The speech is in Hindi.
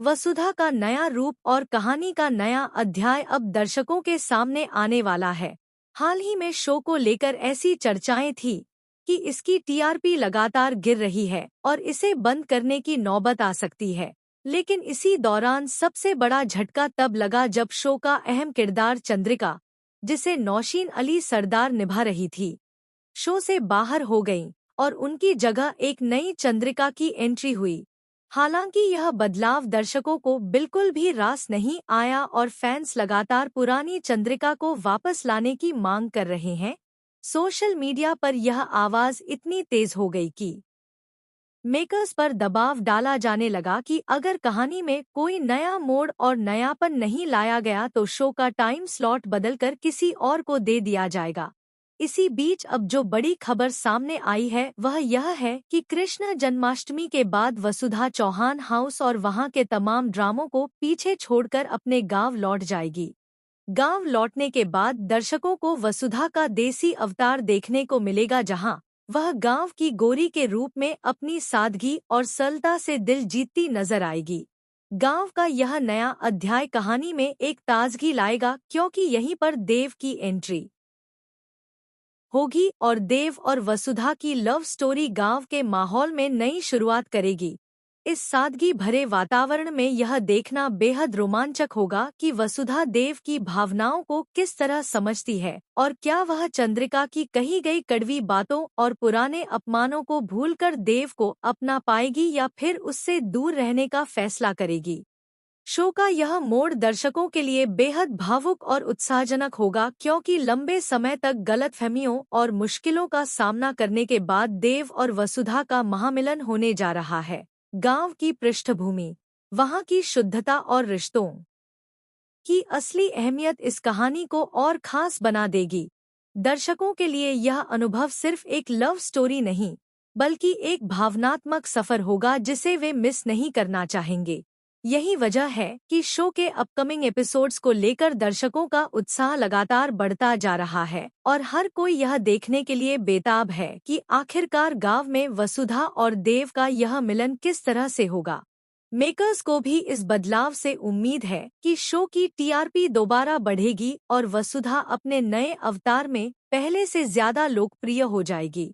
वसुधा का नया रूप और कहानी का नया अध्याय अब दर्शकों के सामने आने वाला है। हाल ही में शो को लेकर ऐसी चर्चाएं थी कि इसकी टीआरपी लगातार गिर रही है और इसे बंद करने की नौबत आ सकती है। लेकिन इसी दौरान सबसे बड़ा झटका तब लगा जब शो का अहम किरदार चंद्रिका, जिसे नौशीन अली सरदार निभा रही थी, शो से बाहर हो गईं और उनकी जगह एक नई चंद्रिका की एंट्री हुई। हालांकि यह बदलाव दर्शकों को बिल्कुल भी रास नहीं आया और फैंस लगातार पुरानी चंद्रिका को वापस लाने की मांग कर रहे हैं। सोशल मीडिया पर यह आवाज इतनी तेज हो गई कि मेकर्स पर दबाव डाला जाने लगा कि अगर कहानी में कोई नया मोड़ और नयापन नहीं लाया गया तो शो का टाइम स्लॉट बदलकर किसी और को दे दिया जाएगा। इसी बीच अब जो बड़ी खबर सामने आई है वह यह है कि कृष्ण जन्माष्टमी के बाद वसुधा चौहान हाउस और वहां के तमाम ड्रामों को पीछे छोड़कर अपने गांव लौट जाएगी। गांव लौटने के बाद दर्शकों को वसुधा का देसी अवतार देखने को मिलेगा, जहां वह गांव की गोरी के रूप में अपनी सादगी और सरलता से दिल जीतती नजर आएगी। गांव का यह नया अध्याय कहानी में एक ताजगी लाएगा, क्योंकि यहीं पर देव की एंट्री होगी और देव और वसुधा की लव स्टोरी गांव के माहौल में नई शुरुआत करेगी। इस सादगी भरे वातावरण में यह देखना बेहद रोमांचक होगा कि वसुधा देव की भावनाओं को किस तरह समझती है और क्या वह चंद्रिका की कही गई कड़वी बातों और पुराने अपमानों को भूलकर देव को अपना पाएगी या फिर उससे दूर रहने का फैसला करेगी। शो का यह मोड़ दर्शकों के लिए बेहद भावुक और उत्साहजनक होगा, क्योंकि लंबे समय तक गलतफहमियों और मुश्किलों का सामना करने के बाद देव और वसुधा का महामिलन होने जा रहा है। गांव की पृष्ठभूमि, वहां की शुद्धता और रिश्तों की असली अहमियत इस कहानी को और खास बना देगी। दर्शकों के लिए यह अनुभव सिर्फ एक लव स्टोरी नहीं, बल्कि एक भावनात्मक सफर होगा जिसे वे मिस नहीं करना चाहेंगे। यही वजह है कि शो के अपकमिंग एपिसोड्स को लेकर दर्शकों का उत्साह लगातार बढ़ता जा रहा है और हर कोई यह देखने के लिए बेताब है कि आखिरकार गांव में वसुधा और देव का यह मिलन किस तरह से होगा। मेकर्स को भी इस बदलाव से उम्मीद है कि शो की टीआरपी दोबारा बढ़ेगी और वसुधा अपने नए अवतार में पहले से ज्यादा लोकप्रिय हो जाएगी।